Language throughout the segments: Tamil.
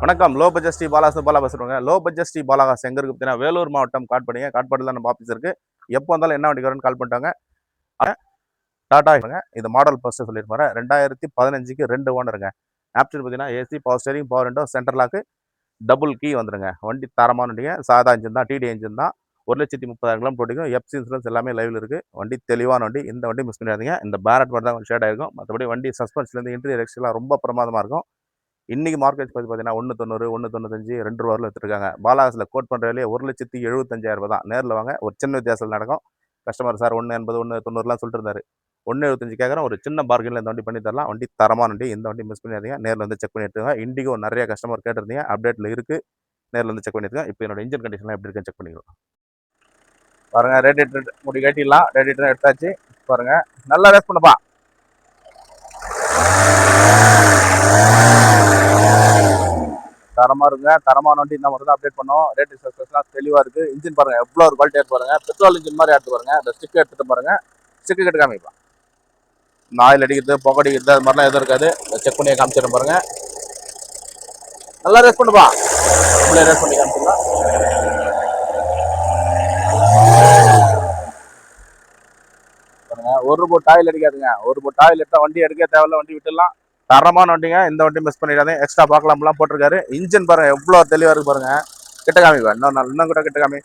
வணக்கம். லோ பட்ஜெட் ஸ்ரீ பாலாஸ் பாலா பேசுகிறோங்க. லோ பட்ஜெட் ஸ்ரீ பாலாகாஸ் எங்கே இருக்குது பார்த்தீங்கன்னா, வேலூர் மாவட்டம் காட்பாடிங்க. காட்பாடியில் நம்ம ஆஃபீஸ் இருக்குது. எப்போ வந்தாலும் என்ன வண்டி வரும்னு கால் பண்ணிட்டாங்க. டாடா இது மாடல் ஃபஸ்ட்டு சொல்லியிருப்பாரு. 2015க்கு 2 ஓனருங்க. ஆப்ஷன் பார்த்தீங்கன்னா AC, power steering, power window, central lock, double key வந்துருங்க. வண்டி தரமான வண்டிங்க. சாதா இன்ஜின் தான், டிடி இன்ஜின் தான். 1,30,000 கிலோமீட்டர் ஓடிக்கும். எஃப்சி இன்சூரன்ஸ் எல்லாமே லைவில் இருக்குது. வண்டி தெளிவான வண்டி. இந்த வண்டி மிஸ் பண்ணிடாதீங்க. இந்த பேனட் மட்டும் தான் ஷேட் ஆகிருக்கும். மற்றபடி வண்டி சஸ்பென்ஸ்லேருந்து இன்டீரியர் எக்ஸ்ட்ரா ரொம்ப பிரமாதமாக இருக்கும். இன்னைக்கு மார்க்கெட் பார்த்தீங்கன்னா 1,90, 1,95, ₹2 வித்துருக்காங்க. பாலாகாஸ்ல கோட் பண்ணுற விலையே 1,75,000 தான். நேரில் வாங்க, ஒரு சின்ன வித்தியாசம் நடக்கும். கஸ்டமர் சார் 1,80, 1,90 சொல்லிட்டு இருந்தாரு. 1,75 கேட்குறேன். ஒரு சின்ன பார்கெனில் இந்த வண்டி பண்ணி தரலாம். வண்டி தரமான வண்டி. இந்த வண்டி மிஸ் பண்ணிடாதீங்க. நேரில் வந்து செக் பண்ணி எடுத்துங்க. இண்டிகோ நிறைய கஸ்டமர் கேட்டிருந்தீங்க, அப்டேட்டில் இருக்குது. நேரில் வந்து செக் பண்ணி எடுத்துங்க. இப்போ என்னோட இன்ஜின் கண்டிஷன்லாம் எப்படி இருக்குன்னு செக் பண்ணிக்கலாம். பாருங்க, ரேடியேட்டர் முடி கட்டிடலாம். ரேடியேட்டர் எடுத்தாச்சு. பாருங்க, நல்லா ரேஸ் பண்ணப்பா. தரமாக இருக்குங்க. தரமான வண்டி இந்த மட்டும் தான் அப்டேட் பண்ணோம். ரேட்டிங் சர்வீஸ்லாம் தெளிவாக இருக்குது. இன்ஜின் பாருங்கள் எவ்வளோ ஒரு குவாலிட்டியாக பாருங்க. பெட்ரோல் இன்ஜின் மாதிரி எடுத்து பாருங்க. இந்த ஸ்டிக் எடுத்துட்டு பாருங்க. ஸ்டிக்கு கட்டு காமிக்கலாம். இந்த ஆயில் அடிக்கிறது, புகை அடிக்கிறது, அது மாதிரிலாம் எதுவும் இருக்காது. செக் பண்ணி காமிச்சிடும் பாருங்க. நல்லா ரேஸ் பண்ணுப்பா. நம்மளே ரேஸ் பண்ணி காமிச்சிடலாம். பாருங்க, ஒரு போட் ஆயில் அடிக்காதுங்க. ஒரு போட் ஆயில் எடுத்தால் வண்டி எடுக்க தேவையில்ல, வண்டி விட்டுடலாம். தரமான வண்டிங்க. இந்த வண்டி மிஸ் பண்ணிடாதே. எக்ஸ்ட்ரா பார்க்கலாம்லாம் போட்டிருக்காரு. இன்ஜின் பாருங்க எவ்வளோ தெளிவாக இருக்கு பாருங்க. கிட்ட காமிப்பா. இன்னும் கூட கிட்ட காமி.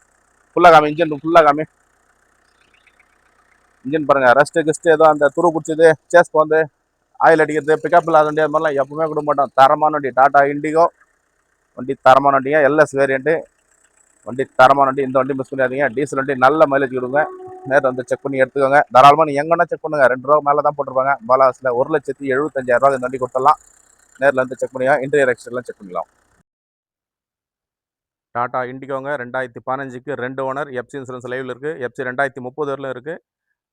ஃபுல்லாக காமி. இன்ஜின் ஃபுல்லாக காமி. இன்ஜின் பாருங்க, ரெஸ்ட்டு கிஸ்ட்டு ஏதோ அந்த துரு பிடிச்சது, சேஸ் வந்து ஆயில் அடிக்கிறது, பிக்கப் இல்லாத வண்டி, அது மாதிரிலாம் எப்பவுமே கொடுக்க மாட்டோம். தரமான வண்டி. டாடா இண்டிகோ வண்டி தரமான வண்டிங்க. எல்எஸ் வேரியண்ட்டு வண்டி தரமான வண்டி. இந்த வண்டி மிஸ் பண்ணிடாதீங்க. டீசல் வண்டி நல்ல மைலேஜ் கொடுங்க. நேரில் வந்து செக் பண்ணி எடுத்துக்கோங்க. தாராளமாக நீ எங்கன்னா செக் பண்ணுங்க. ₹2 மேலே தான் போட்டிருப்பாங்க. பாலாகாஸ்ல 1,75,000 இந்த வண்டி கொடுத்துடலாம். நேரில் வந்து செக் பண்ணியா. இன்டீரியர் எக்ஸ்டர்லாம் செக் பண்ணிக்கலாம். டாடா இண்டிகோங்க. 2015க்கு 2 ஓனர். எஃப்சி இன்சூரன்ஸ் லைவில் இருக்குது. எஃப்சி 2030 வரலும் இருக்குது.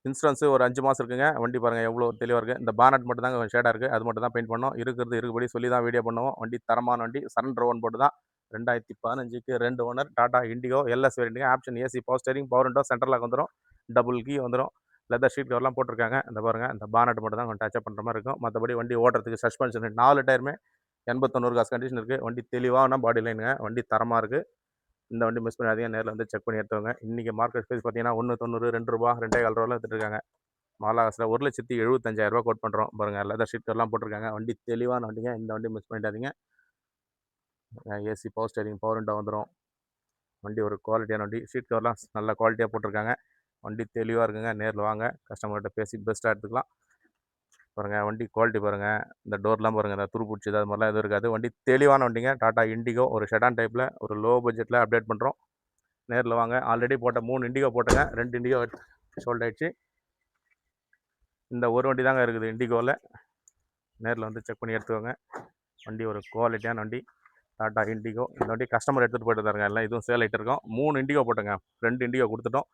இன்சூரன்ஸு ஒரு 5 மாதம் இருக்குங்க. வண்டி பாருங்கள் எவ்வளோ தெளிவாக இருக்குது. இந்த பானட் மட்டும் தாங்க ஷேடாக இருக்குது. அது மட்டும் தான் பெயிண்ட் பண்ணோம். இருக்குபடி சொல்லி தான் வீடியோ பண்ணுவோம். வண்டி தரமான வண்டி. சரண்டர் ஓன் போட்டு தான். 2015க்கு 2 ஓனர். டாடா இண்டிகோ எல்எஸ் வேரியண்ட்டுங்க. Option AC, power steering, power window, central lock வந்துடும். டபுள் கீ வந்துடும். லெதர் ஷீட் கவர்லாம் போட்டிருக்காங்க. இந்த பாருங்கள், இந்த பானட் மட்டும் தான் கொஞ்சம் டச்சப் பண்ணுற மாதிரி இருக்கும். மற்றபடி வண்டி ஓட்டுறதுக்கு சஸ்பென்ஷன் 4 டயருமே 89 காசு கண்டிஷன் இருக்குது. வண்டி தெளிவான பாடி லைனுங்க. வண்டி தரமாக இருக்குது. இந்த வண்டி மிஸ் பண்ணாதீங்க. நேரில் வந்து செக் பண்ணி எடுத்துவங்க. இன்றைக்கி மார்க்கெட் ப்ரைஸ் பார்த்தீங்கன்னா 1,90, ₹2, ₹2.25 வித்துட்டு இருக்காங்க. பாலாகாஸ்ல 1,75,000 கோட் பண்ணுறோம். பாருங்கள், லெதர் ஷீட் எல்லாம் போட்டிருக்காங்க. வண்டி தெளிவான வண்டிங்க. இந்த வண்டி மிஸ் பண்ணிடாதீங்க. AC, power steering, power window வந்துடும். வண்டி ஒரு குவாலிட்டியான வண்டி. சீட் கவர்லாம் நல்ல குவாலிட்டியாக போட்டிருக்காங்க. வண்டி தெளிவாக இருக்குங்க. நேரில் வாங்க, கஸ்டமர்கிட்ட பேசி பெஸ்ட்டாக எடுத்துக்கலாம். பாருங்கள், வண்டி குவாலிட்டி பாருங்கள். இந்த டோர்லாம் பாருங்கள், இந்த துரு பிடிச்சது அது மாதிரிலாம் எதுவும் இருக்காது. வண்டி தெளிவான வண்டிங்க. டாடா இண்டிகோ ஒரு செடான் டைப்பில் ஒரு லோ பட்ஜெட்டில் அப்டேட் பண்ணுறோம். நேரில் வாங்க. ஆல்ரெடி போட்ட 3 இண்டிகோ போட்டுங்க. 2 இண்டிகோ சோல்ட் ஆகிடுச்சு. இந்த ஒரு வண்டி தாங்க இருக்குது இண்டிகோவில். நேரில் வந்து செக் பண்ணி எடுத்துக்கோங்க. வண்டி ஒரு குவாலிட்டியான வண்டி. டாடா இண்டிகோ. இந்த வண்டி கஸ்டமர் எடுத்துகிட்டு போயிட்டு தாருங்க. எல்லாம் இதுவும் சேல் ஆகிட்டு இருக்கோம். 3 இண்டிகோ போட்டுங்க. 2 இண்டிகோ கொடுத்துட்டோம்.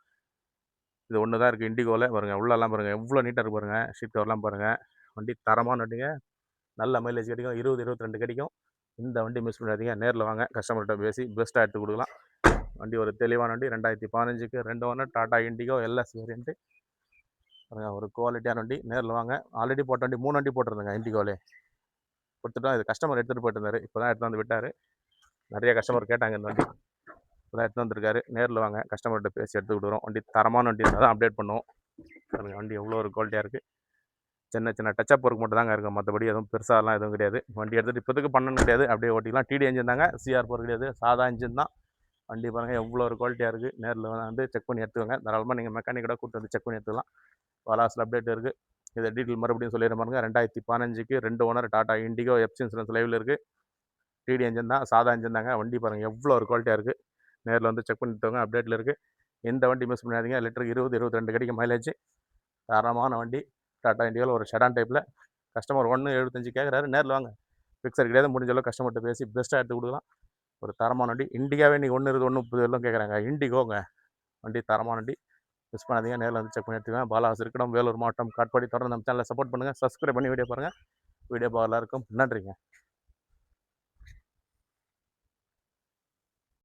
இது ஒன்று தான் இருக்குது இண்டிகோவில். பாருங்கள், உள்ளெல்லாம் பாருங்கள் எவ்வளோ நீட்டாக இருக்குது பாருங்கள். ஷீட் கவர்லாம் பாருங்கள். வண்டி தரமான வண்டிங்க. நல்ல மைலேஜ் கிடைக்கும். 20, 22 கிடைக்கும். இந்த வண்டி மிஸ் பண்ணாதீங்க. நேரில் வாங்க, கஸ்டமர்கிட்ட பேசி பெஸ்ட்டாக எடுத்து கொடுக்கலாம். வண்டி ஒரு தெளிவான வண்டி. 2015க்கு 2 owner. Tata Indigo LS variant. ஒரு குவாலிட்டியான வண்டி. நேரில் வாங்க. ஆல்ரெடி போட்ட வண்டி 3 வண்டி போட்டிருந்தேங்க இண்டிகோவிலே. கொடுத்துட்டோம். இது கஸ்டமர் எடுத்துகிட்டு போயிட்டு இருந்தார். இப்போ தான் எடுத்து வந்து விட்டார். நிறைய கஸ்டமர் கேட்டாங்க இந்த வண்டி. இப்போ தான் எடுத்து வந்திருக்காரு. நேரில் வாங்க, கஸ்டமர்கிட்ட பேசி எடுத்து கொடுக்குறோம். வண்டி தரமான வண்டி இருந்தால் தான் அப்டேட் பண்ணுவோம். வண்டி எவ்வளோ ஒரு குவாலிட்டியாக இருக்குது. சின்ன சின்ன டச்சப் ஒர்க் மட்டும் தாங்க இருக்கும். மற்றபடி எதுவும் பெருசாலாம் எதுவும் கிடையாது. வண்டி எடுத்துகிட்டு இப்போதுக்கு பண்ணணும் கிடையாது. அப்படியே ஓட்டிக்கலாம். டிடி இன்ஜின் தாங்க. சிஆர் போர் கிடையாது. சாதா இன்ஜின் தான். வண்டி பாருங்கள் எவ்வளோ ஒரு குவாலிட்டியாக இருக்குது. நேரில் வந்து செக் பண்ணி எடுத்துக்கோங்க. தாராளமாக நீங்கள் மெக்கானிக்கோட கூப்பிட்டு வந்து செக் பண்ணி எடுத்துக்கலாம். பாலாஸில் அப்டேட் இருக்குது. இதை டீட்டெயில் மறுபடியும் சொல்லிடுற பாருங்க. 2015க்கு 2 owner. Tata indigo FC insurance லைவில் இருக்குது. டிடி இன்ஜின் தான். சாதா இன்ஜின் தாங்க. வண்டி பாருங்கள் எவ்வளோ ஒரு குவாலிட்டியாக இருக்குது. நேரில் வந்து செக் பண்ணிட்டுவாங்க. அப்டேட்டில் இருக்குது. இந்த வண்டி மிஸ் பண்ணாதீங்க. லிட்டருக்கு 20, 22 கிடைக்கும் மைலேஜ். தரமான வண்டி. டாடா இண்டியோவில் ஒரு செடான் டைப்பில். கஸ்டமர் 1,75 கேட்குறாரு. நேரில் வாங்க. ஃபிக்ஸர் கிடையாது. முடிஞ்ச அளவு கஸ்டமர்கிட்ட பேசி பெஸ்ட்டாக எடுத்து கொடுக்கலாம். ஒரு தரமான வண்டி. இண்டிகாவே இன்றைக்கி 1,20, 1,30 கேட்குறாங்க. இண்டிகோங்க. வண்டி தரமான வண்டி. மிஸ் பண்ணாதீங்க. நேரில் வந்து செக் பண்ணி எடுத்துக்கோங்க. பாலாகாஸ் இருக்கணும், வேலூர் மாவட்டம், காட்பாடி. தொடர்ந்து நம்ம சேனலை சப்போர்ட் பண்ணுங்கள். சப்ஸ்கிரைப் பண்ணி வீடியோ பாருங்கள். வீடியோ பார்க்க எல்லாருக்கும் நன்றிங்க.